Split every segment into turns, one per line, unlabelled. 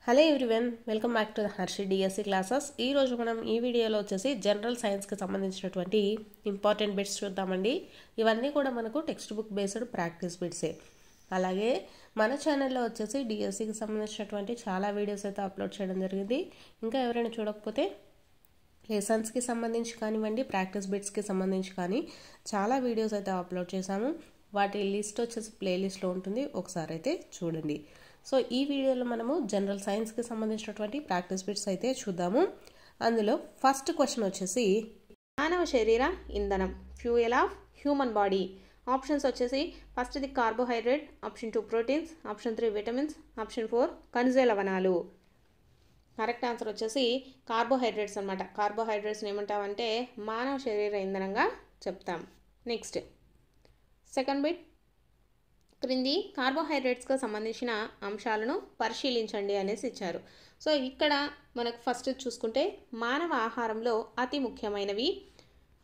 Hello everyone, welcome back to the Harshi DSC classes. ఈరోజు మనం ఈ వీడియోలో వచ్చేసి జనరల్ సైన్స్కి సంబంధించినటువంటి ఇంపార్టెంట్ బిట్స్ చూద్దామండి. ఇవన్నీ కూడా మనకు టెక్స్ట్ బుక్ బేస్డ్ ప్రాక్టీస్ బిట్సే. అలాగే మన ఛానల్లో వచ్చేసి డిఎస్సికి సంబంధించినటువంటి చాలా వీడియోస్ అయితే అప్లోడ్ చేయడం జరిగింది. ఇంకా ఎవరైనా చూడకపోతే లెసన్స్కి సంబంధించి కానివ్వండి, ప్రాక్టీస్ బిట్స్కి సంబంధించి కానీ చాలా వీడియోస్ అయితే అప్లోడ్ చేశాము. వాటి లిస్ట్ వచ్చేసి ప్లేలిస్ట్లో ఉంటుంది, ఒకసారి అయితే చూడండి. సో ఈ వీడియోలో మనము జనరల్ సైన్స్కి సంబంధించినటువంటి ప్రాక్టీస్ బిట్స్ అయితే చూద్దాము. అందులో ఫస్ట్ క్వశ్చన్ వచ్చేసి
మానవ శరీర ఇంధనం, fuel of human body. Options వచ్చేసి first the carbohydrate, option 2 proteins, option 3 vitamins, option 4 ఖనిజ లవణాలు. కరెక్ట్ ఆన్సర్ వచ్చేసి కార్బోహైడ్రేట్స్ అనమాట. కార్బోహైడ్రేట్స్ని ఏమంటామంటే మానవ శరీర ఇంధనంగా చెప్తాం. నెక్స్ట్ సెకండ్ బిట్, క్రింది కార్బోహైడ్రేట్స్కి సంబంధించిన అంశాలను పరిశీలించండి అనేసి ఇచ్చారు. సో ఇక్కడ మనకు ఫస్ట్ చూసుకుంటే మానవ ఆహారంలో అతి ముఖ్యమైనవి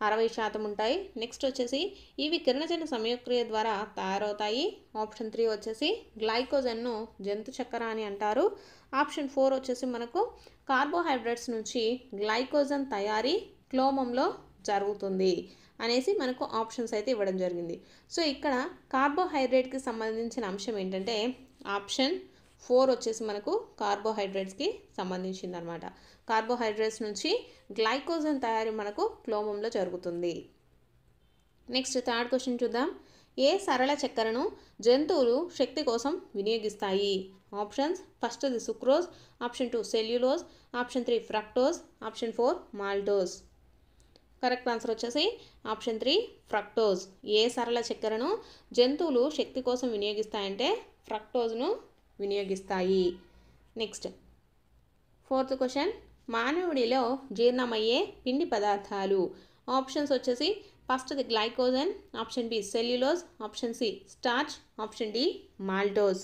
60% ఉంటాయి. నెక్స్ట్ వచ్చేసి ఇవి కిరణజన్య సంయోక్రియ ద్వారా తయారవుతాయి. ఆప్షన్ 3 వచ్చేసి గ్లైకోజన్ను జంతు చక్కెర అని అంటారు. ఆప్షన్ 4 వచ్చేసి మనకు కార్బోహైడ్రేట్స్ నుంచి గ్లైకోజన్ తయారీ క్లోమంలో జరుగుతుంది అనేసి మనకు ఆప్షన్స్ అయితే ఇవ్వడం జరిగింది. సో ఇక్కడ కార్బోహైడ్రేట్కి సంబంధించిన అంశం ఏంటంటే ఆప్షన్ 4 వచ్చేసి మనకు కార్బోహైడ్రేట్స్కి సంబంధించింది అనమాట. కార్బోహైడ్రేట్స్ నుంచి గ్లైకోజన్ తయారీ మనకు క్లోమంలో జరుగుతుంది. నెక్స్ట్ థర్డ్ క్వశ్చన్ చూద్దాం. ఏ సరళ చక్కెరను జంతువులు శక్తి కోసం వినియోగిస్తాయి? Options first the sucrose, option 2 cellulose, option 3 fructose, option 4 maltose. Correct answer వచ్చేసి ఆప్షన్ 3 ఫ్రక్టోజ్. ఏ సరళ చక్కెరను జంతువులు శక్తి కోసం వినియోగిస్తాయంటే ఫ్రక్టోజ్ను వినియోగిస్తాయి. నెక్స్ట్ ఫోర్త్ క్వశ్చన్, మానవుడిలో జీర్ణమయ్యే పిండి పదార్థాలు. ఆప్షన్స్ వచ్చేసి first the glycogen, option B cellulose, option C starch, option D maltose.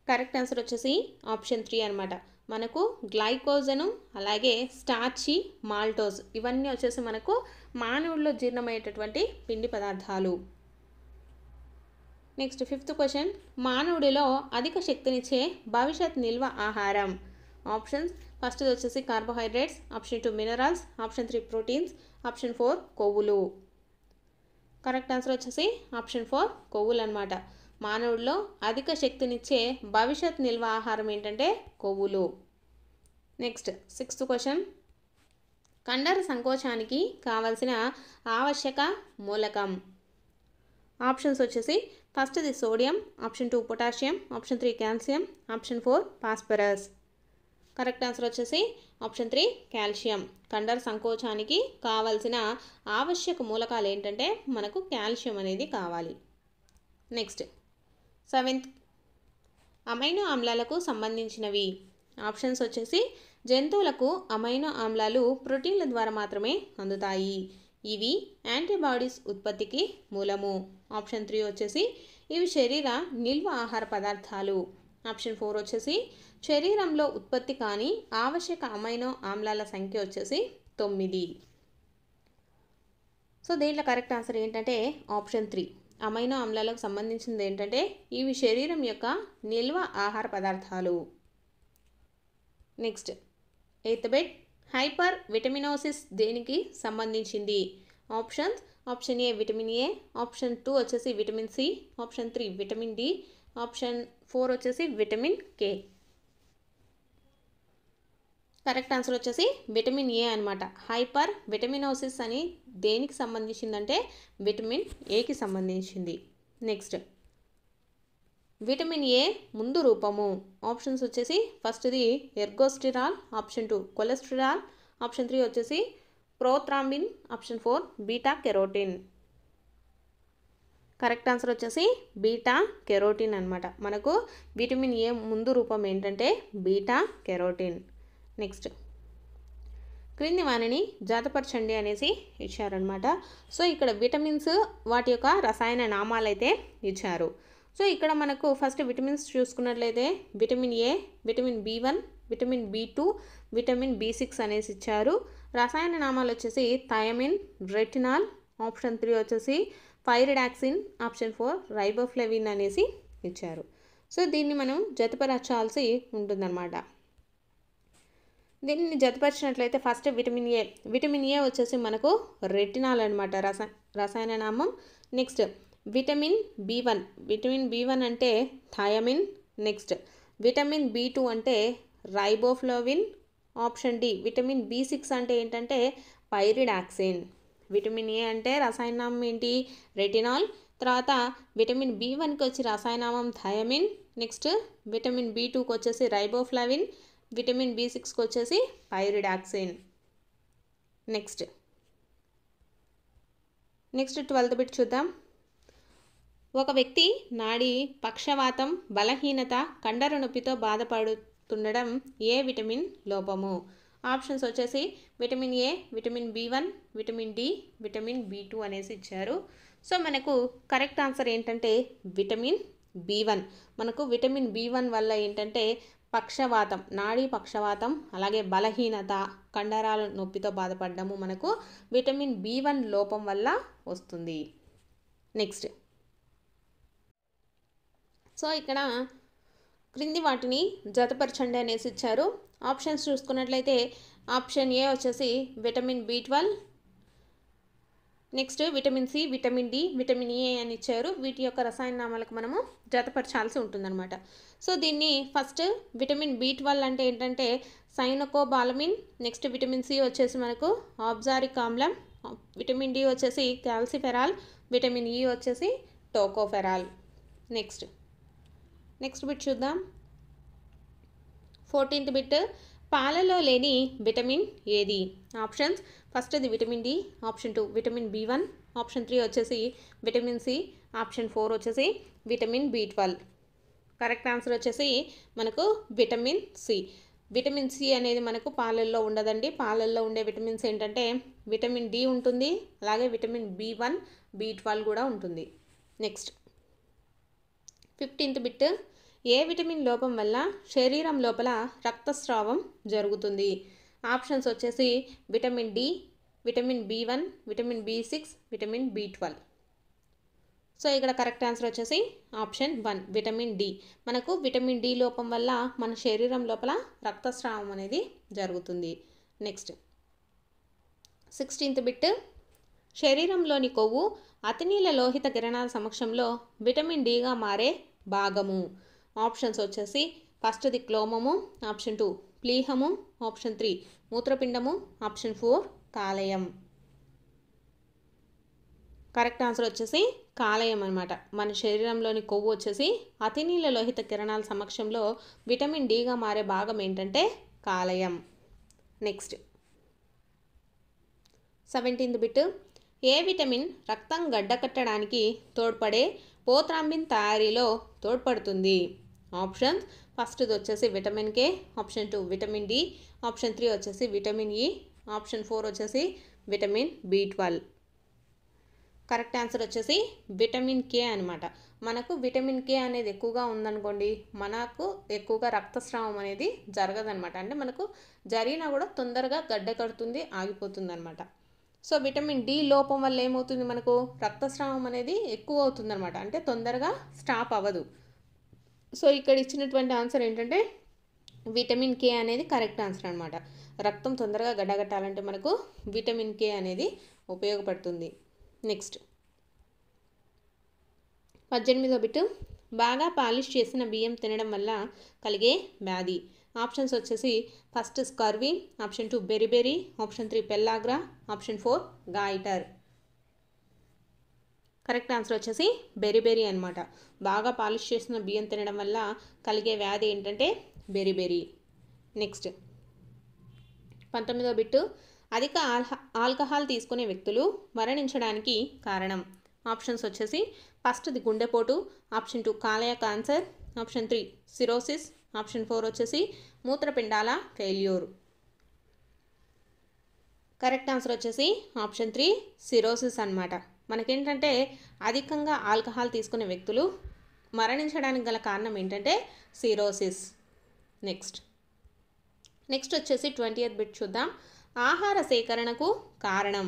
Correct answer వచ్చేసి ఆప్షన్ 3 అనమాట. మనకు గ్లైకోజను అలాగే స్టార్చి, మాల్టోజ్ ఇవన్నీ వచ్చేసి మనకు మానవుల్లో జీర్ణమయ్యేటటువంటి పిండి పదార్థాలు. నెక్స్ట్ ఫిఫ్త్ క్వశ్చన్, మానవుడిలో అధిక శక్తినిచ్చే భవిష్యత్ నిల్వ ఆహారం. ఆప్షన్స్ ఫస్ట్ వచ్చేసి carbohydrates, option 2 minerals, option 3 proteins, option 4 కొవ్వులు. కరెక్ట్ ఆన్సర్ వచ్చేసి ఆప్షన్ 4 కొవ్వులు అనమాట. మానవుడిలో అధిక శక్తినిచ్చే భవిష్యత్ నిల్వ ఆహారం ఏంటంటే కొవ్వులు. నెక్స్ట్ సిక్స్త్ క్వశ్చన్, కండర సంకోచానికి కావలసిన ఆవశ్యక మూలకం. ఆప్షన్స్ వచ్చేసి first the sodium, option 2 potassium, option 3 calcium, option 4 phosphorus. Correct answer వచ్చేసి ఆప్షన్ 3 కాల్షియం. కండర సంకోచానికి కావలసిన ఆవశ్యక మూలకాలు ఏంటంటే మనకు కాల్షియం అనేది కావాలి. నెక్స్ట్ సెవెంత్, అమైనో ఆమ్లాలకు సంబంధించినవి. ఆప్షన్స్ వచ్చేసి జంతువులకు అమైనో ఆమ్లాలు ప్రోటీన్ల ద్వారా మాత్రమే అందుతాయి. ఇవి యాంటీబాడీస్ ఉత్పత్తికి మూలము. ఆప్షన్ 3 వచ్చేసి ఇవి శరీర నిల్వ ఆహార పదార్థాలు. ఆప్షన్ 4 వచ్చేసి శరీరంలో ఉత్పత్తి కాని ఆవశ్యక అమైనో ఆమ్లాల సంఖ్య వచ్చేసి 9. సో దీంట్లో కరెక్ట్ ఆన్సర్ ఏంటంటే ఆప్షన్ 3. అమైనో ఆమ్లాలకు సంబంధించింది ఏంటంటే ఇవి శరీరం యొక్క నిల్వ ఆహార పదార్థాలు. Next eighth bit, hypervitaminosis దేనికి సంబంధించింది? Options option A vitamin A, option 2 వచ్చేసి vitamin C, option 3 vitamin D, option 4 వచ్చేసి విటమిన్ కే. కరెక్ట్ ఆన్సర్ వచ్చేసి విటమిన్ ఏ అనమాట. హైపర్ విటమినోసిస్ అని దేనికి సంబంధించిందంటే విటమిన్ ఏకి సంబంధించింది. నెక్స్ట్ విటమిన్ ఏ ముందు రూపము. ఆప్షన్స్ వచ్చేసి ఫస్ట్ది ఎర్గోస్టిరాల్, ఆప్షన్ 2 కొలెస్ట్రాల్, ఆప్షన్ 3 వచ్చేసి prothrombin, option 4 beta carotene. Correct answer వచ్చేసి బీటా కెరోటిన్ అనమాట. మనకు విటమిన్ ఏ ముందు రూపం ఏంటంటే బీటా కెరోటిన్. నెక్స్ట్ క్రింది వానిని జాతపరచండి అనేసి ఇచ్చారనమాట. సో ఇక్కడ విటమిన్స్ వాటి యొక్క రసాయన నామాలు అయితే ఇచ్చారు. సో ఇక్కడ మనకు ఫస్ట్ విటమిన్స్ చూసుకున్నట్లయితే vitamin A, vitamin B1, vitamin B2, vitamin B6 అనేసి ఇచ్చారు. రసాయన నామాలు వచ్చేసి థయామిన్, రెటినాల్, ఆప్షన్ 3 వచ్చేసి పైరిడాక్సిన్, ఆప్షన్ 4 రైబోఫ్లవిన్ అనేసి ఇచ్చారు. సో దీన్ని మనం జతపరచాల్సి ఉంటుందన్నమాట. దీన్ని జతపరిచినట్లయితే ఫస్ట్ విటమిన్ ఏ వచ్చేసి మనకు రెటినాల్ అనమాట, రసాయన నామం. నెక్స్ట్ విటమిన్ బి1 అంటే థయామిన్. నెక్స్ట్ విటమిన్ బి2 అంటే riboflavin. Option D vitamin B6 అంటే ఏంటంటే పైరిడాక్సిన్. విటమిన్ ఏ అంటే రసాయనామం ఏంటి, రెటినాల్. తర్వాత విటమిన్ బి1కి వచ్చి రసాయనామం థయామిన్. నెక్స్ట్ విటమిన్ బి2కి వచ్చేసి రైబోఫ్లావిన్. విటమిన్ బి6కి వచ్చేసి పైరిడాక్సిన్. నెక్స్ట్ 12th బిట్ చూద్దాం. ఒక వ్యక్తి నాడి పక్షవాతం, బలహీనత, కండర నొప్పితో బాధపడుతుండడం ఏ విటమిన్ లోపము? ఆప్షన్స్ వచ్చేసి vitamin A, vitamin B one, vitamin D, vitamin B two అనేసి ఇచ్చారు. సో మనకు కరెక్ట్ ఆన్సర్ ఏంటంటే విటమిన్ బి1. మనకు విటమిన్ బి1 వల్ల ఏంటంటే పక్షవాతం, నాడీ పక్షవాతం, అలాగే బలహీనత, కండరాల నొప్పితో బాధపడము మనకు విటమిన్ బి1 లోపం వల్ల వస్తుంది. నెక్స్ట్ సో ఇక్కడ క్రింది వాటిని జతపరచండి అనేసి ఇచ్చారు. ఆప్షన్స్ చూసుకున్నట్లయితే ఆప్షన్ ఏ వచ్చేసి విటమిన్ బి12, next vitamin C, vitamin D, vitamin A అని ఇచ్చారు. వీటి యొక్క రసాయన నామాలకు మనము జతపరచాల్సి ఉంటుందన్నమాట. సో దీన్ని ఫస్ట్ విటమిన్ బి12 అంటే ఏంటంటే సైనోకోబాలమిన్. నెక్స్ట్ విటమిన్ సి వచ్చేసి మనకు ఆబ్జారిక్ ఆమ్లం. విటమిన్ డి వచ్చేసి క్యాల్సిఫెరాల్. విటమిన్ ఈ వచ్చేసి టోకోఫెరాల్. నెక్స్ట్ బిట్ చూద్దాం. 14th బిట్, పాలలో లేని విటమిన్ ఏది? ఆప్షన్స్ ఫస్ట్ది vitamin D, option 2 vitamin B one, option 3 వచ్చేసి విటమిన్ సి, ఆప్షన్ 4 వచ్చేసి విటమిన్ బి12. కరెక్ట్ ఆన్సర్ వచ్చేసి మనకు విటమిన్ సి. విటమిన్ సి అనేది మనకు పాలల్లో ఉండదండి. పాలల్లో ఉండే విటమిన్స్ ఏంటంటే విటమిన్ డి ఉంటుంది, అలాగే విటమిన్ బి1, బి12 కూడా ఉంటుంది. నెక్స్ట్ 15th బిట్, ఏ విటమిన్ లోపం వల్ల శరీరం లోపల రక్తస్రావం జరుగుతుంది? ఆప్షన్స్ వచ్చేసి vitamin D, vitamin B one, vitamin B6, vitamin B12. So ఇక్కడ కరెక్ట్ ఆన్సర్ వచ్చేసి ఆప్షన్ 1 విటమిన్ డి. మనకు విటమిన్ డి లోపం వల్ల మన శరీరం లోపల రక్తస్రావం అనేది జరుగుతుంది. నెక్స్ట్ 16th బిట్, శరీరంలోని కొవ్వు అతినీల లోహిత కిరణాల సమక్షంలో విటమిన్ డిగా మారే భాగము? ఆప్షన్స్ వచ్చేసి ఫస్ట్ది క్లోమము, ఆప్షన్ 2 ప్లీహము, ఆప్షన్ 3 మూత్రపిండము, ఆప్షన్ 4 కాలేయం. కరెక్ట్ ఆన్సర్ వచ్చేసి కాలేయం అనమాట. మన శరీరంలోని కొవ్వు వచ్చేసి అతినీల లోహిత కిరణాల సమక్షంలో విటమిన్ డిగా మారే భాగం ఏంటంటే కాలేయం. నెక్స్ట్ 17th బిట్, ఏ విటమిన్ రక్తం గడ్డకట్టడానికి తోడ్పడే పోత్రాంబిన్ తయారీలో తోడ్పడుతుంది? ఆప్షన్స్ ఫస్ట్ది వచ్చేసి vitamin K, option 2 vitamin D, option 3 వచ్చేసి విటమిన్ ఈ, ఆప్షన్ 4 వచ్చేసి విటమిన్ బి12. కరెక్ట్ ఆన్సర్ వచ్చేసి విటమిన్ కే అనమాట. మనకు విటమిన్ కే అనేది ఎక్కువగా ఉందనుకోండి, మనకు ఎక్కువగా రక్తస్రావం అనేది జరగదనమాట. అంటే మనకు జరిగినా కూడా తొందరగా గడ్డ కడుతుంది, ఆగిపోతుంది అనమాట. సో విటమిన్ డి లోపం వల్ల ఏమవుతుంది, మనకు రక్తస్రావం అనేది ఎక్కువ అవుతుంది అనమాట. అంటే తొందరగా స్టాప్ అవ్వదు. సో ఇక్కడ ఇచ్చినటువంటి ఆన్సర్ ఏంటంటే విటమిన్ కే అనేది కరెక్ట్ ఆన్సర్ అనమాట. రక్తం తొందరగా గడ్డగట్టాలంటే మనకు విటమిన్ కే అనేది ఉపయోగపడుతుంది. నెక్స్ట్ 18వ బిట్, బాగా పాలిష్ చేసిన బియ్యం తినడం వల్ల కలిగే వ్యాధి? ఆప్షన్స్ వచ్చేసి first scurvy, option 2 beriberi, option 3 pellagra, option 4 goitre. Correct answer వచ్చేసి బెరిబెరీ అనమాట. బాగా పాలిష్ చేసిన బియ్యం తినడం వల్ల కలిగే వ్యాధి ఏంటంటే బెరిబెరీ. నెక్స్ట్ 19వ బిట్, అధిక ఆల్కహాల్ తీసుకునే వ్యక్తులు మరణించడానికి కారణం? ఆప్షన్స్ వచ్చేసి ఫస్ట్ది గుండెపోటు, ఆప్షన్ 2 కాలేయ క్యాన్సర్, ఆప్షన్ 3 సిరోసిస్, ఆప్షన్ 4 వచ్చేసి మూత్రపిండాల ఫెయిల్యూర్. కరెక్ట్ ఆన్సర్ వచ్చేసి ఆప్షన్ 3 సిరోసిస్ అనమాట. మనకేంటంటే అధికంగా ఆల్కహాల్ తీసుకునే వ్యక్తులు మరణించడానికి గల కారణం ఏంటంటే సిరోసిస్. నెక్స్ట్ వచ్చేసి 20th బిట్ చూద్దాం. ఆహార సేకరణకు కారణం?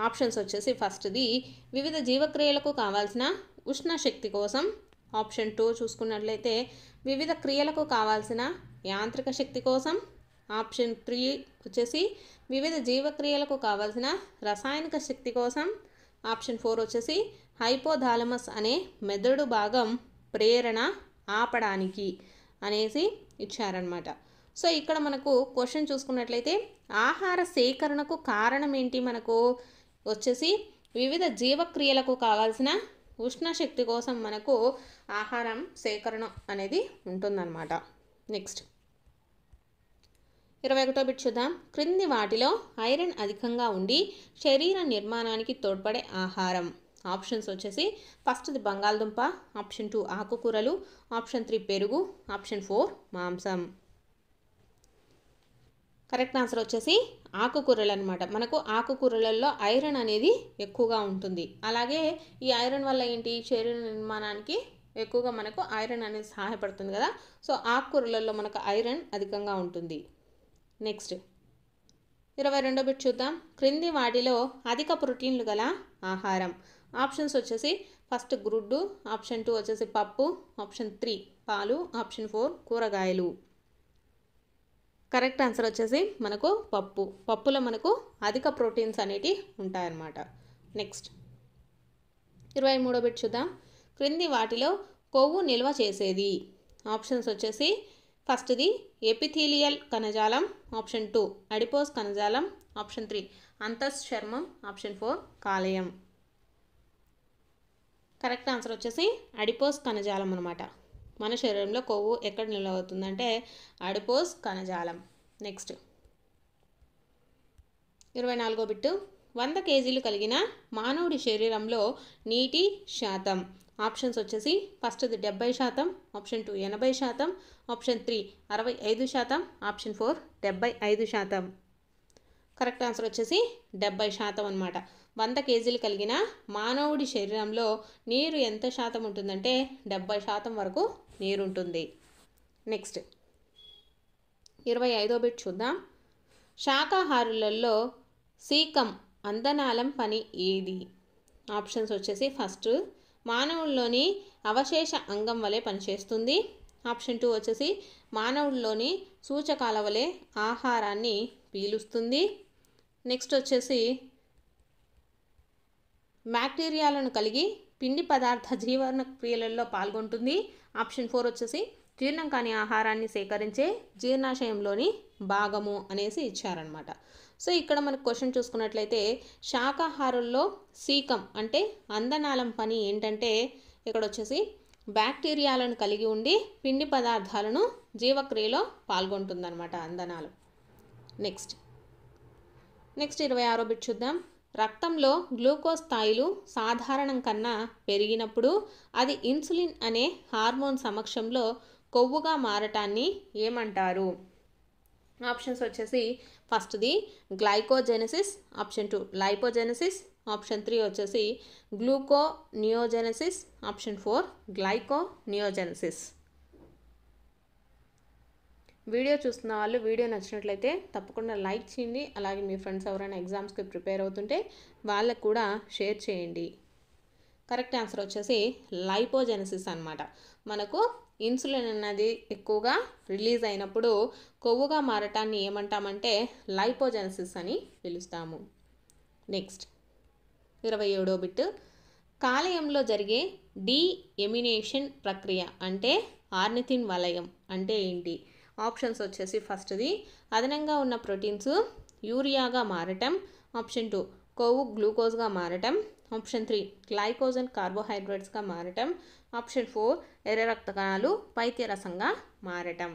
ఆప్షన్స్ వచ్చేసి ఫస్ట్ది వివిధ జీవక్రియలకు కావాల్సిన ఉష్ణ శక్తి కోసం, ఆప్షన్ 2 చూసుకున్నట్లయితే వివిధ క్రియలకు కావాల్సిన యాంత్రిక శక్తి కోసం. ఆప్షన్ 3 వచ్చేసి వివిధ జీవక్రియలకు కావాల్సిన రసాయనిక శక్తి కోసం. ఆప్షన్ 4 వచ్చేసి హైపోథాలమస్ అనే మెదడు భాగం ప్రేరణ ఆపడానికి అనేసి ఇచ్చారనమాట. సో ఇక్కడ మనకు క్వశ్చన్ చూసుకున్నట్లయితే ఆహార సేకరణకు కారణం ఏంటి, మనకు వచ్చేసి వివిధ జీవక్రియలకు కావాల్సిన ఉష్ణశక్తి కోసం మనకు ఆహారం సేకరణ అనేది ఉంటుందన్నమాట. నెక్స్ట్ 21వ బిట్ చూద్దాం. క్రింది వాటిలో ఐరన్ అధికంగా ఉండి శరీర నిర్మాణానికి తోడ్పడే ఆహారం. ఆప్షన్స్ వచ్చేసి ఫస్ట్ది బంగాళదుంప, ఆప్షన్ 2 ఆకుకూరలు, ఆప్షన్ 3 పెరుగు, ఆప్షన్ 4 మాంసం. కరెక్ట్ ఆన్సర్ వచ్చేసి ఆకుకూరలు అనమాట. మనకు ఆకుకూరలలో ఐరన్ అనేది ఎక్కువగా ఉంటుంది. అలాగే ఈ ఐరన్ వల్ల ఏంటి, శరీర నిర్మాణానికి ఎక్కువగా మనకు ఐరన్ అనేది సహాయపడుతుంది కదా. సో ఆకుకూరలలో మనకు ఐరన్ అధికంగా ఉంటుంది. నెక్స్ట్ 22వ బిట్ చూద్దాం. క్రింది వాటిలో అధిక ప్రోటీన్లు గల ఆహారం. ఆప్షన్స్ వచ్చేసి ఫస్ట్ గుడ్డు, ఆప్షన్ 2 వచ్చేసి పప్పు, ఆప్షన్ 3 పాలు, ఆప్షన్ 4 కూరగాయలు. కరెక్ట్ ఆన్సర్ వచ్చేసి మనకు పప్పులో మనకు అధిక ప్రోటీన్స్ అనేటివి ఉంటాయన్నమాట. నెక్స్ట్ 23వ బిట్ చూద్దాం. క్రింది వాటిలో కొవ్వు నిల్వ చేసేది. ఆప్షన్స్ వచ్చేసి ఫస్ట్ది ఎపిథీలియల్ కణజాలం, ఆప్షన్ 2 అడిపోస్ కణజాలం, ఆప్షన్ 3 అంతఃచర్మం, ఆప్షన్ 4 కాలేయం. కరెక్ట్ ఆన్సర్ వచ్చేసి అడిపోస్ కణజాలం అనమాట. మన శరీరంలో కొవ్వు ఎక్కడ నిల్వ అవుతుందంటే అడిపోస్ కణజాలం. Next 24వ bit. 100 కేజీలు కలిగిన మానవుడి శరీరంలో నీటి శాతం. ఆప్షన్స్ వచ్చేసి ఫస్ట్ది 70%, option 2 80%, option 3 65%, option 4 75%. Correct answer వచ్చేసి 70% అనమాట. 100 కేజీలు కలిగిన మానవుడి శరీరంలో నీరు ఎంత శాతం ఉంటుందంటే 70% వరకు నీరు ఉంటుంది. నెక్స్ట్ 25వ బిట్ చూద్దాం. శాకాహారులలో సీకం అందనాళం పని ఏది. ఆప్షన్స్ వచ్చేసి ఫస్ట్ మానవుల్లోని అవశేష అంగం వలె పనిచేస్తుంది, ఆప్షన్ 2 వచ్చేసి మానవుల్లోని సూచకాల వలె ఆహారాన్ని పీలుస్తుంది, నెక్స్ట్ వచ్చేసి బ్యాక్టీరియాలను కలిగి పిండి పదార్థ జీవన క్రియలలో పాల్గొంటుంది, ఆప్షన్ 4 వచ్చేసి జీర్ణం కాని ఆహారాన్ని సేకరించే జీర్ణాశయంలోని భాగము అనేసి ఇచ్చారనమాట. సో ఇక్కడ మనకు క్వశ్చన్ చూసుకున్నట్లయితే శాకాహారుల్లో సీకం అంటే అందనాళం పని ఏంటంటే ఇక్కడ వచ్చేసి బ్యాక్టీరియాలను కలిగి ఉండి పిండి పదార్థాలను జీవక్రియలో పాల్గొంటుందన్నమాట అందనాళం. నెక్స్ట్ 26వ బిట్ చూద్దాం. రక్తంలో గ్లూకోజ్ స్థాయిలు సాధారణం కన్నా పెరిగినప్పుడు అది ఇన్సులిన్ అనే హార్మోన్ సమక్షంలో కొవ్వుగా మారటాన్ని ఏమంటారు. ఆప్షన్స్ వచ్చేసి ఫస్ట్ది గ్లైకోజెనసిస్, ఆప్షన్ 2 లైపోజెనసిస్, ఆప్షన్ 3 వచ్చేసి గ్లూకోనియోజెనసిస్, ఆప్షన్ 4 గ్లైకోనియోజెనసిస్. వీడియో చూస్తున్న వాళ్ళు వీడియో నచ్చినట్లయితే తప్పకుండా లైక్ చేయండి. అలాగే మీ ఫ్రెండ్స్ ఎవరైనా ఎగ్జామ్స్కి ప్రిపేర్ అవుతుంటే వాళ్ళకు కూడా షేర్ చేయండి. కరెక్ట్ ఆన్సర్ వచ్చేసి లైపోజెనసిస్ అన్నమాట. మనకు ఇన్సులిన్ అన్నది ఎక్కువగా రిలీజ్ అయినప్పుడు కొవ్వుగా మారటాన్ని ఏమంటామంటే లైపోజెనసిస్ అని పిలుస్తాము. Next 27వ bit. కాలేయంలో జరిగే డీఎమినేషన్ ప్రక్రియ అంటే ఆర్నిథిన్ వలయం అంటే ఏంటి. ఆప్షన్స్ వచ్చేసి ఫస్ట్ది అదనంగా ఉన్న ప్రోటీన్స్ యూరియాగా మారటం, ఆప్షన్ 2 కొవ్వు గ్లూకోజ్గా మారటం, ఆప్షన్ 3 గ్లైకోజన్ కార్బోహైడ్రేట్స్గా మారటం, ఆప్షన్ 4 ఎర్ర రక్త కణాలు పైత్యరసంగా మారటం.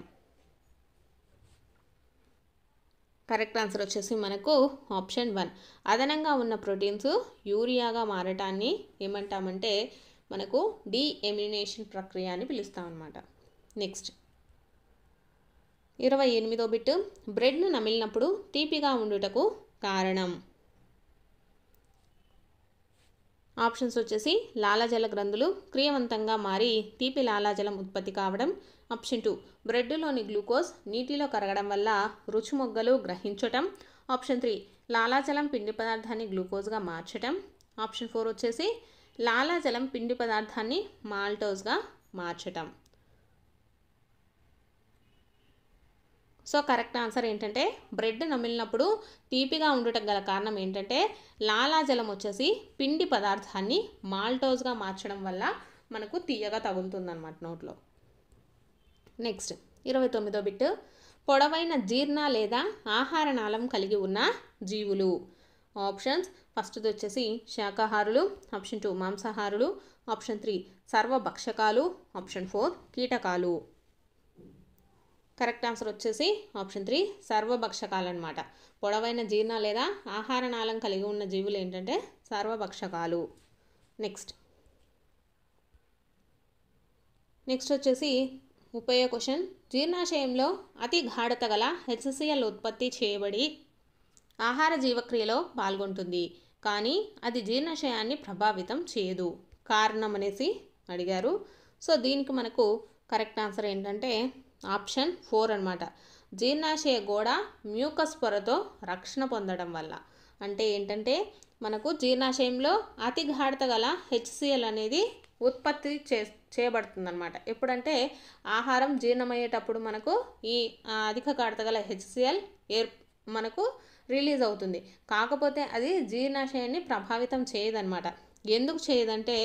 కరెక్ట్ ఆన్సర్ వచ్చేసి మనకు ఆప్షన్ 1 అదనంగా ఉన్న ప్రోటీన్స్ యూరియాగా మారటాన్ని ఏమంటామంటే మనకు డీఎమినేషన్ ప్రక్రియ అని పిలుస్తాం అన్నమాట. Next 28వ bit. బ్రెడ్ను నమిలినప్పుడు తీపిగా ఉండుటకు కారణం. ఆప్షన్స్ వచ్చేసి లాలాజల గ్రంథులు క్రియావంతంగా మారి తీపి లాలాజలం ఉత్పత్తి కావడం, ఆప్షన్ 2 బ్రెడ్లోని గ్లూకోజ్ నీటిలో కరగడం వల్ల రుచి మొగ్గలు గ్రహించటం, ఆప్షన్ 3 లాలాజలం పిండి పదార్థాన్ని గ్లూకోజ్గా మార్చటం, ఆప్షన్ 4 వచ్చేసి లాలాజలం పిండి పదార్థాన్ని మాల్టోజ్గా మార్చటం. సో కరెక్ట్ ఆన్సర్ ఏంటంటే బ్రెడ్ నమిలినప్పుడు తీపిగా ఉండటం గల కారణం ఏంటంటే లాలాజలం వచ్చేసి పిండి పదార్థాన్ని మాల్టోజ్గా మార్చడం వల్ల మనకు తీయగా తగులుతుందన్నమాట నోట్లో. నెక్స్ట్ 29వ బిట్, పొడవైన జీర్ణ లేదా ఆహార నాళం కలిగి ఉన్న జీవులు. ఆప్షన్స్, ఫస్ట్ది వచ్చేసి శాకాహారులు, ఆప్షన్ 2 మాంసాహారులు, ఆప్షన్ 3 సర్వభక్షకాలు, ఆప్షన్ 4 కీటకాలు. కరెక్ట్ ఆన్సర్ వచ్చేసి ఆప్షన్ 3 సర్వభక్షకాలు అనమాట. పొడవైన జీర్ణ లేదా ఆహార నాళం కలిగి ఉన్న జీవులు ఏంటంటే సర్వభక్షకాలు. నెక్స్ట్ వచ్చేసి 30వ క్వశ్చన్, జీర్ణాశయంలో అతి గాఢత గల HCl ఉత్పత్తి చేయబడి ఆహార జీవక్రియలో పాల్గొంటుంది, కానీ అది జీర్ణాశయాన్ని ప్రభావితం చేయదు. కారణం అనేసి అడిగారు. సో దీనికి మనకు కరెక్ట్ ఆన్సర్ ఏంటంటే ఆప్షన్ 4 అనమాట. జీర్ణాశయ గోడ మ్యూకస్ పొరతో రక్షణ పొందడం వల్ల. అంటే ఏంటంటే మనకు జీర్ణాశయంలో అతి గాఢత గల HCl అనేది ఉత్పత్తి చేయబడుతుంది అనమాట. ఎప్పుడంటే ఆహారం జీర్ణమయ్యేటప్పుడు మనకు ఈ అధిక గాఢత గల HCl మనకు రిలీజ్ అవుతుంది. కాకపోతే అది జీర్ణాశయాన్ని ప్రభావితం చేయదన్నమాట. ఎందుకు చేయదంటే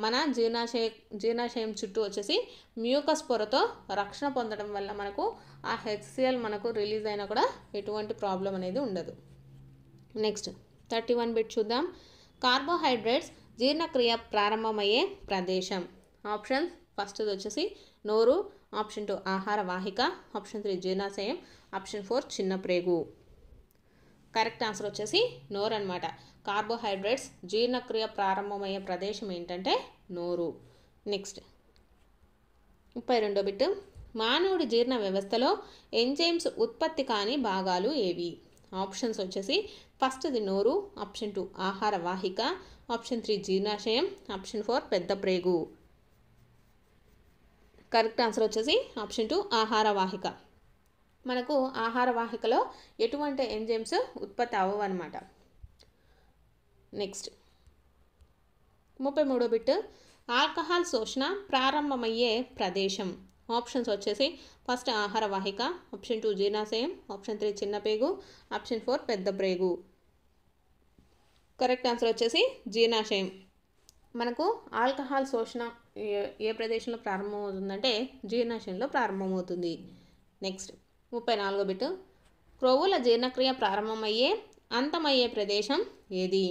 మన జీర్ణాశయం చుట్టూ వచ్చేసి మ్యూకస్ పొరతో రక్షణ పొందడం వల్ల మనకు ఆ HCl మనకు రిలీజ్ అయినా కూడా ఎటువంటి ప్రాబ్లం అనేది ఉండదు. నెక్స్ట్ 31 బిట్ చూద్దాం. కార్బోహైడ్రేట్స్ జీర్ణక్రియ ప్రారంభమయ్యే ప్రదేశం. ఆప్షన్స్, ఫస్ట్ది వచ్చేసి నోరు, ఆప్షన్ 2 ఆహార వాహిక, ఆప్షన్ 3 జీర్ణాశయం, ఆప్షన్ 4 చిన్న ప్రేగు. కరెక్ట్ ఆన్సర్ వచ్చేసి నోరు అనమాట. కార్బోహైడ్రేట్స్ జీర్ణక్రియ ప్రారంభమయ్యే ప్రదేశం ఏంటంటే నోరు. నెక్స్ట్ 32వ బిట్, మానవుడి జీర్ణ వ్యవస్థలో ఎంజైమ్స్ ఉత్పత్తి కాని భాగాలు ఏవి. ఆప్షన్స్ వచ్చేసి ఫస్ట్ది నోరు, ఆప్షన్ 2 ఆహార వాహిక, ఆప్షన్ 3 జీర్ణాశయం, ఆప్షన్ 4 పెద్ద ప్రేగు. కరెక్ట్ ఆన్సర్ వచ్చేసి ఆప్షన్ 2 ఆహార వాహిక. మనకు ఆహార వాహికలో ఎటువంటి ఎంజైమ్స్ ఉత్పత్తి అవ్వవు అనమాట. నెక్స్ట్ 33వ బిట్, ఆల్కహాల్ శోషణ ప్రారంభమయ్యే ప్రదేశం. ఆప్షన్స్ వచ్చేసి ఫస్ట్ ఆహార వాహిక, ఆప్షన్ 2 జీర్ణాశయం, ఆప్షన్ 3 చిన్న పేగు, ఆప్షన్ 4 పెద్ద ప్రేగు. కరెక్ట్ ఆన్సర్ వచ్చేసి జీర్ణాశయం. మనకు ఆల్కహాల్ శోషణ ఏ ప్రదేశంలో ప్రారంభమవుతుందంటే జీర్ణాశయంలో ప్రారంభమవుతుంది. నెక్స్ట్ 34వ బిట్, క్రొవ్వుల జీర్ణక్రియ ప్రారంభమయ్యే అంతమయ్యే ప్రదేశం ఏది.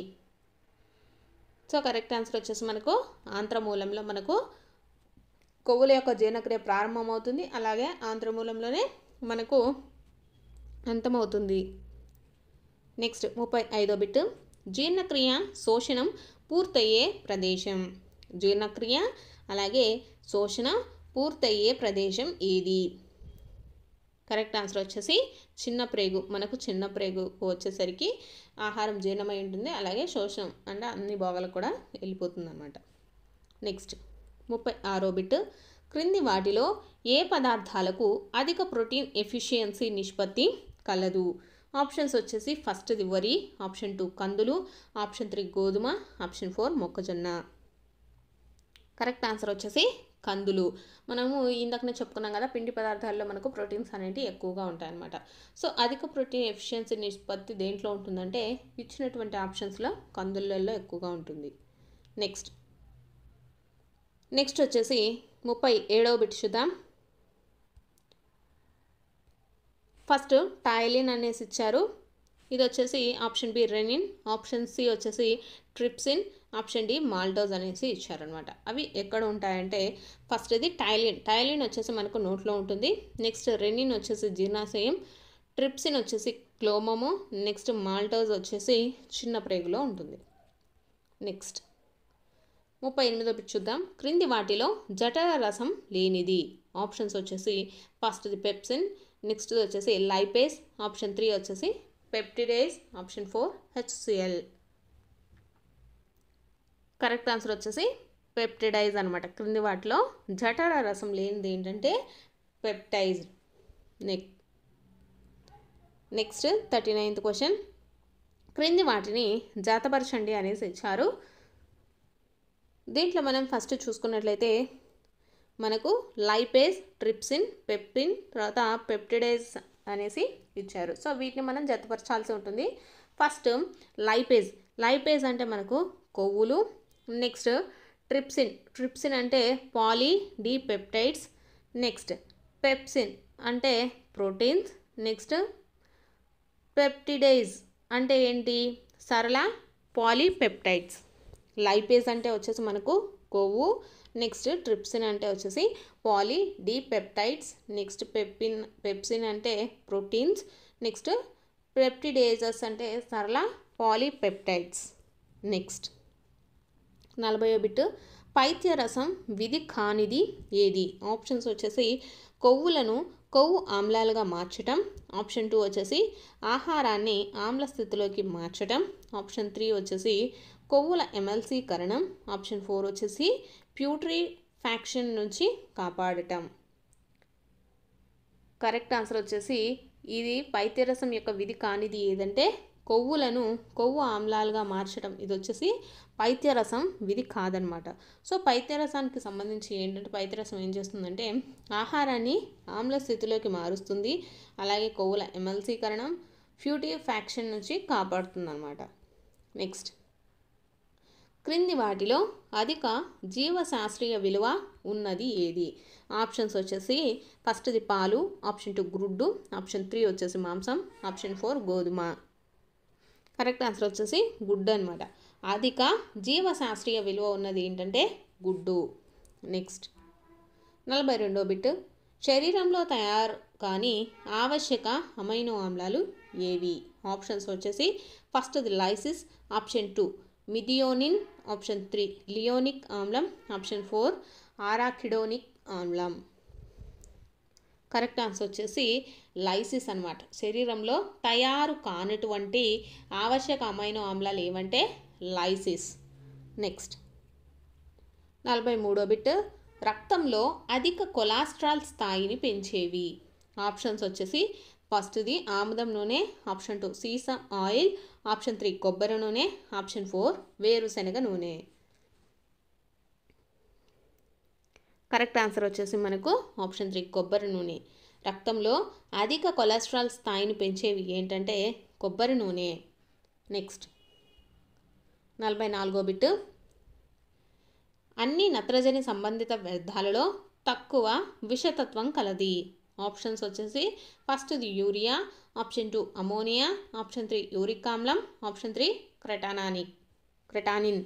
సో కరెక్ట్ ఆన్సర్ వచ్చేసి మనకు ఆంత్రమూలంలో మనకు కొవ్వుల యొక్క జీర్ణక్రియ ప్రారంభమవుతుంది, అలాగే ఆంత్రమూలంలోనే మనకు అంతమవుతుంది. నెక్స్ట్ 35వ బిట్, జీర్ణక్రియ శోషణం పూర్తయ్యే ప్రదేశం. జీర్ణక్రియ అలాగే శోషణ పూర్తయ్యే ప్రదేశం ఏది. కరెక్ట్ ఆన్సర్ వచ్చేసి చిన్న ప్రేగు. మనకు చిన్న ప్రేగు వచ్చేసరికి ఆహారం జీర్ణమై ఉంటుంది, అలాగే శోషణం అంటే అన్ని భాగాలకు కూడా వెళ్ళిపోతుంది అన్నమాట. నెక్స్ట్ 36వ బిట్, క్రింది వాటిలో ఏ పదార్థాలకు అధిక ప్రోటీన్ ఎఫిషియన్సీ నిష్పత్తి కలదు. ఆప్షన్స్ వచ్చేసి ఫస్ట్ది వరి, ఆప్షన్ 2 కందులు, ఆప్షన్ 3 గోధుమ, ఆప్షన్ 4 మొక్కజొన్న. కరెక్ట్ ఆన్సర్ వచ్చేసి కందులు. మనము ఇందాకనే చెప్పుకున్నాం కదా, పిండి పదార్థాల్లో మనకు ప్రోటీన్స్ అనేవి ఎక్కువగా ఉంటాయన్నమాట. సో అధిక ప్రోటీన్ ఎఫిషియన్సీ నిష్పత్తి దేంట్లో ఉంటుందంటే ఇచ్చినటువంటి ఆప్షన్స్లో కందులలో ఎక్కువగా ఉంటుంది. నెక్స్ట్ వచ్చేసి 37వ బిట్ చూద్దాం. ఫస్ట్ టైలిన్ అనేసి ఇచ్చారు. ఇది వచ్చేసి option B renin, option C వచ్చేసి ట్రిప్సిన్, ఆప్షన్ డి మాల్టోజ్ అనేసి ఇచ్చారనమాట. అవి ఎక్కడ ఉంటాయంటే ఫస్ట్ ఇది టైలిన్ వచ్చేసి మనకు నోట్లో ఉంటుంది. నెక్స్ట్ రెనిన్ వచ్చేసి జీర్ణాశయం, ట్రిప్సిన్ వచ్చేసి క్లోమము, నెక్స్ట్ మాల్టోజ్ వచ్చేసి చిన్న ప్రేగులో ఉంటుంది. నెక్స్ట్ 38వ బిట్ చూద్దాం. క్రింది వాటిలో జఠర రసం లేనిది. ఆప్షన్స్ వచ్చేసి ఫస్ట్ది పెప్సిన్, నెక్స్ట్ వచ్చేసి లైపేస్, ఆప్షన్ 3 వచ్చేసి peptidase, option 4 HCl. Correct answer వచ్చేసి పెప్టిడైజ్ అనమాట. క్రింది వాటిలో జఠర రసం లేనిది ఏంటంటే పెప్టైజ్. Next 39th question. క్రింది వాటిని జాతపరచండి అనేసి ఇచ్చారు. దీంట్లో మనం ఫస్ట్ చూసుకున్నట్లయితే మనకు లైపేజ్, ట్రిప్సిన్, పెప్టిన్, తర్వాత పెప్టిడేజ్ అనేసి ఇచ్చారు. సో వీటిని మనం జతపరచాల్సి ఉంటుంది. First lipase. లైపేజ్ అంటే మనకు కొవ్వులు. Next trypsin. ట్రిప్సిన్ అంటే పాలీడీపెప్టైడ్స్. నెక్స్ట్ పెప్సిన్ అంటే ప్రోటీన్స్. నెక్స్ట్ పెప్టిడేజ్ అంటే ఏంటి? సరళ పాలీపెప్టైడ్స్. లైపేజ్ అంటే వచ్చేసి మనకు కొవ్వు. నెక్స్ట్ ట్రిప్సిన్ అంటే వచ్చేసి పాలీడీపెప్టైడ్స్. నెక్స్ట్ పెప్సిన్ అంటే ప్రోటీన్స్. నెక్స్ట్ పెప్టిడేజెస్ అంటే సరళ పాలీపెప్టైడ్స్. నెక్స్ట్ 40వ బిట్, పైత్యరసం విధి కానిది ఏది? ఆప్షన్స్ వచ్చేసి కొవ్వులను కొవ్వు ఆమ్లాలుగా మార్చటం. ఆప్షన్ 2 వచ్చేసి ఆహారాన్ని ఆమ్ల స్థితిలోకి మార్చటం. ఆప్షన్ 3 వచ్చేసి కొవ్వుల ఎమల్సీకరణం. ఆప్షన్ 4 వచ్చేసి ప్యూట్రిఫాక్షన్ నుంచి కాపాడటం. కరెక్ట్ ఆన్సర్ వచ్చేసి ఇది పైత్యరసం యొక్క విధి కానిది ఏదంటే కొవ్వులను కొవ్వు ఆమ్లాలుగా మార్చడం. ఇది వచ్చేసి పైత్యరసం విధి కాదనమాట. సో పైత్యరసానికి సంబంధించి ఏంటంటే పైత్యరసం ఏం చేస్తుందంటే ఆహారాన్ని ఆమ్ల స్థితిలోకి మారుస్తుంది. అలాగే కొవ్వుల ఎమల్సీకరణం, ప్యూట్రిఫాక్షన్ నుంచి కాపాడుతుంది అనమాట. నెక్స్ట్, క్రింది వాటిలో అధిక జీవశాస్త్రీయ విలువ ఉన్నది ఏది? ఆప్షన్స్ వచ్చేసి ఫస్ట్ది పాలు, ఆప్షన్ 2 గుడ్డు, ఆప్షన్ 3 వచ్చేసి మాంసం, ఆప్షన్ 4 గోధుమ. కరెక్ట్ ఆన్సర్ వచ్చేసి గుడ్డు అనమాట. అధిక జీవశాస్త్రీయ విలువ ఉన్నది ఏంటంటే గుడ్డు. నెక్స్ట్ 42వ బిట్, శరీరంలో తయారు కానీ ఆవశ్యక అమైనో ఆమ్లాలు ఏవి? ఆప్షన్స్ వచ్చేసి ఫస్ట్ది లైసిస్, ఆప్షన్ 2 మిథియోనిన్, ఆప్షన్ 3 లియోనిక్ ఆమ్లం, ఆప్షన్ 4 ఆరాకిడోనిక్ ఆమ్లం. కరెక్ట్ ఆన్సర్ వచ్చేసి లైసిస్ అనమాట. శరీరంలో తయారు కానటువంటి ఆవశ్యక అమైనో ఆమ్లాలు ఏవంటే లైసిస్. నెక్స్ట్ 43వ బిట్, రక్తంలో అధిక కొలెస్ట్రాల్ స్థాయిని పెంచేవి? ఆప్షన్స్ వచ్చేసి ఫస్ట్ది ఆముదం నూనె, ఆప్షన్ 2 సీసం ఆయిల్, ఆప్షన్ 3 కొబ్బరి నూనె, ఆప్షన్ 4 వేరుశనగ నూనె. కరెక్ట్ ఆన్సర్ వచ్చేసి మనకు ఆప్షన్ 3 కొబ్బరి నూనె. రక్తంలో అధిక కొలెస్ట్రాల్ స్థాయిని పెంచేవి ఏంటంటే కొబ్బరి నూనె. నెక్స్ట్ 44వ బిట్, అన్ని నత్రజని సంబంధిత వ్యర్థాలలో తక్కువ విషతత్వం కలది? ఆప్షన్స్ వచ్చేసి ఫస్ట్ది urea, option 2 ammonia, option 3 uric ఆమ్లం, ఆప్షన్ 3 క్రెటానిన్.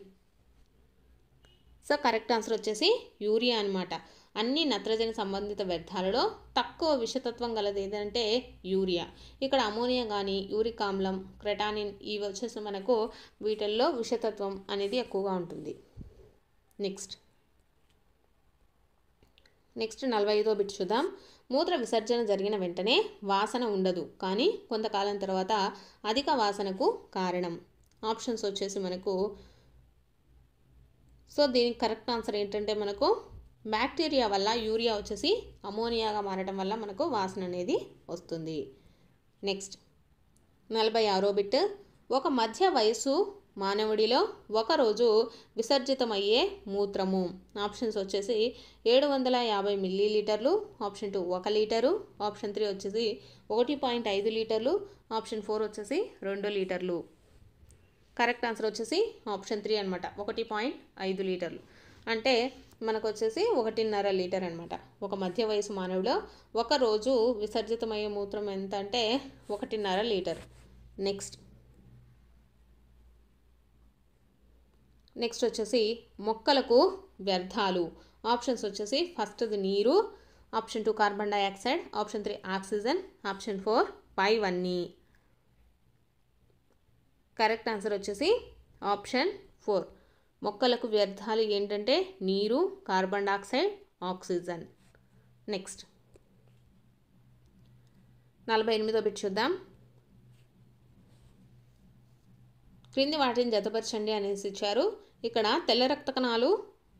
సో కరెక్ట్ ఆన్సర్ వచ్చేసి యూరియా అనమాట. అన్ని నత్రజని సంబంధిత వ్యర్థాలలో తక్కువ విషతత్వం గలది ఏదంటే యూరియా. ఇక్కడ అమోనియా కానీ యూరిక్ ఆమ్లం, క్రెటానిన్ ఇవి వచ్చేసి మనకు వీటిల్లో విషతత్వం అనేది ఎక్కువగా ఉంటుంది. నెక్స్ట్ 45వ బిట్ చూద్దాం. మూత్ర విసర్జన జరిగిన వెంటనే వాసన ఉండదు, కానీ కొంతకాలం తర్వాత అధిక వాసనకు కారణం. ఆప్షన్స్ వచ్చేసి మనకు సో దీనికి కరెక్ట్ ఆన్సర్ ఏంటంటే మనకు బ్యాక్టీరియా వల్ల యూరియా వచ్చేసి అమోనియాగా మారడం వల్ల మనకు వాసన అనేది వస్తుంది. నెక్స్ట్ 46వ బిట్, ఒక మధ్య వయసు మానవుడిలో ఒకరోజు విసర్జితమయ్యే మూత్రము? ఆప్షన్స్ వచ్చేసి 750 మిల్లీలీటర్లు, ఆప్షన్ 2 1 లీటరు, ఆప్షన్ 3 వచ్చేసి 1.5 లీటర్లు, ఆప్షన్ 4 వచ్చేసి 2 లీటర్లు. కరెక్ట్ ఆన్సర్ వచ్చేసి ఆప్షన్ 3 అనమాట. 1.5 లీటర్లు అంటే మనకు వచ్చేసి 1.5 లీటర్ అనమాట. ఒక మధ్య వయసు మానవులో ఒకరోజు విసర్జితమయ్యే మూత్రం ఎంత అంటే 1.5 లీటర్. నెక్స్ట్ వచ్చేసి మొక్కలకు వ్యర్థాలు. ఆప్షన్స్ వచ్చేసి ఫస్ట్ది నీరు, option 2 carbon dioxide, option 3 oxygen, option 4 పైవన్నీ. కరెక్ట్ ఆన్సర్ వచ్చేసి ఆప్షన్ 4. మొక్కలకు వ్యర్థాలు ఏంటంటే నీరు, కార్బన్ డైఆక్సైడ్, ఆక్సిజన్. నెక్స్ట్ 48వ బిట్ చూద్దాం. క్రింది వాటిని జతపరచండి అనేసి ఇచ్చారు. ఇక్కడ తెల్ల రక్త కణాలు,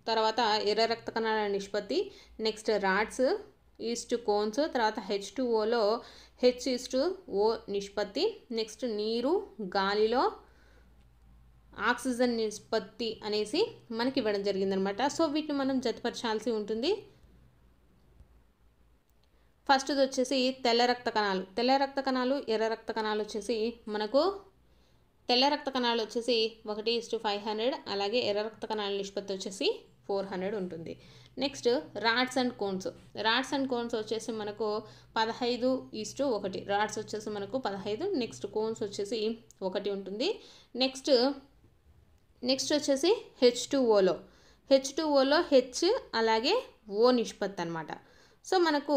తర్వాత ఎర్ర రక్త కణాల నిష్పత్తి, నెక్స్ట్ రాడ్స్ ఈస్ట్ కోన్స్, తర్వాత H2Oలో H:O నిష్పత్తి, నెక్స్ట్ నీరు గాలిలో ఆక్సిజన్ నిష్పత్తి అనేసి మనకి ఇవ్వడం జరిగిందనమాట. సో వీటిని మనం జతపరచాల్సి ఉంటుంది. ఫస్ట్ది వచ్చేసి తెల్ల రక్త కణాలు. తెల్ల రక్త కణాలు, ఎర్ర రక్త కణాలు వచ్చేసి మనకు తెల్ల రక్త కణాలు వచ్చేసి 1:500, అలాగే ఎర్ర రక్త కణాల నిష్పత్తి వచ్చేసి 400 ఉంటుంది. Next rods and cones. Rods and cones వచ్చేసి మనకు 15:1. రాడ్స్ వచ్చేసి మనకు 15, నెక్స్ట్ కోన్స్ వచ్చేసి 1 ఉంటుంది. నెక్స్ట్ వచ్చేసి H2Oలో H అలాగే O నిష్పత్తి అనమాట. సో మనకు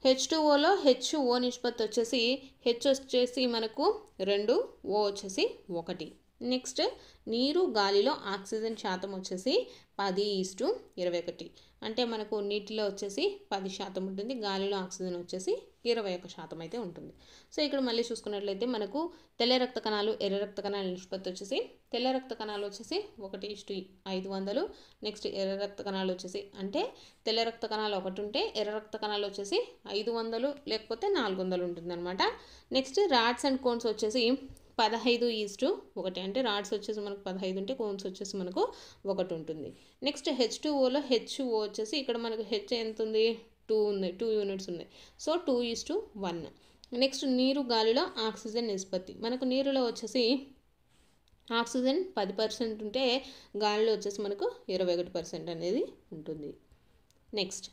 H2Oలో HO నిష్పత్తి వచ్చేసి H వచ్చేసి మనకు 2, O వచ్చేసి 1. నెక్స్ట్ నీరు గాలిలో ఆక్సిజన్ శాతం వచ్చేసి 10:21. అంటే మనకు నీటిలో వచ్చేసి 10% ఉంటుంది, గాలిలో ఆక్సిజన్ వచ్చేసి 21% అయితే ఉంటుంది. సో ఇక్కడ మళ్ళీ చూసుకున్నట్లయితే మనకు తెల్ల రక్త కణాలు, ఎర్ర రక్త కణాల నిష్పత్తి వచ్చేసి తెల్ల రక్త కణాలు వచ్చేసి 1:500. నెక్స్ట్ ఎర్ర రక్త కణాలు వచ్చేసి అంటే తెల్ల రక్త కణాలు 1 ఉంటే ఎర్ర రక్త కణాలు వచ్చేసి 500 లేకపోతే 400 ఉంటుందన్నమాట. నెక్స్ట్ రాడ్స్ అండ్ కోన్స్ వచ్చేసి 15:1. అంటే రాడ్స్ వచ్చేసి మనకు 15 ఉంటే కోన్స్ వచ్చేసి మనకు 1 ఉంటుంది. నెక్స్ట్ H2Oలో HO వచ్చేసి ఇక్కడ మనకు H ఎంత ఉంది, 2 ఉంది, 2 యూనిట్స్ ఉన్నాయి. సో 2:1. నెక్స్ట్ నీరు గాలిలో ఆక్సిజన్ నిష్పత్తి. మనకు నీరులో వచ్చేసి ఆక్సిజన్ 10% ఉంటే గాలిలో వచ్చేసి మనకు 21% అనేది ఉంటుంది. నెక్స్ట్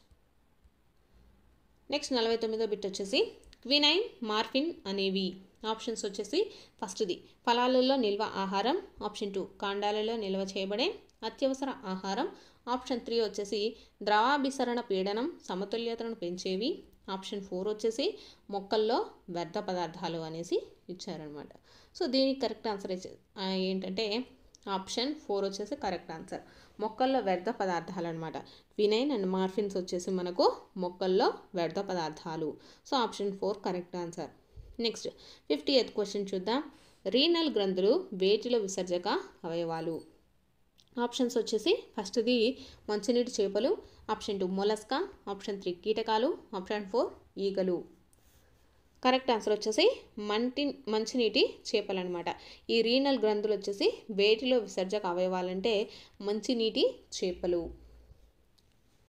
49వ బిట్ వచ్చేసి క్వినైన్, మార్ఫిన్ అనేవి. ఆప్షన్స్ వచ్చేసి ఫస్ట్ది ఫలాలలో నిల్వ ఆహారం, ఆప్షన్ 2 కాండాలలో నిల్వ చేయబడే అత్యవసర ఆహారం, ఆప్షన్ 3 వచ్చేసి ద్రవాభిసరణ పీడనం సమతుల్యతను పెంచేవి, ఆప్షన్ 4 వచ్చేసి మొక్కల్లో వ్యర్థ పదార్థాలు అనేసి ఇచ్చారనమాట. సో దీనికి కరెక్ట్ ఆన్సర్ ఏంటంటే ఆప్షన్ 4 వచ్చేసి కరెక్ట్ ఆన్సర్. మొక్కల్లో వ్యర్థ పదార్థాలు అనమాట. క్వినైన్ అండ్ మార్ఫిన్స్ వచ్చేసి మనకు మొక్కల్లో వ్యర్థ పదార్థాలు. So option 4 correct answer. Next 50th question చూద్దాం. రీనల్ గ్రంథులు వేటిలో విసర్జక అవయవాలు. ఆప్షన్స్ వచ్చేసి ఫస్ట్ది మంచినీటి చేపలు, ఆప్షన్ 2 మొలస్కా, ఆప్షన్ 3 కీటకాలు, ఆప్షన్ 4 ఈగలు. కరెక్ట్ ఆన్సర్ వచ్చేసి మంచినీటి చేపలు అనమాట. ఈ రీనల్ గ్రంథులు వచ్చేసి వేటిలో విసర్జక అవయవాలంటే మంచినీటి చేపలు.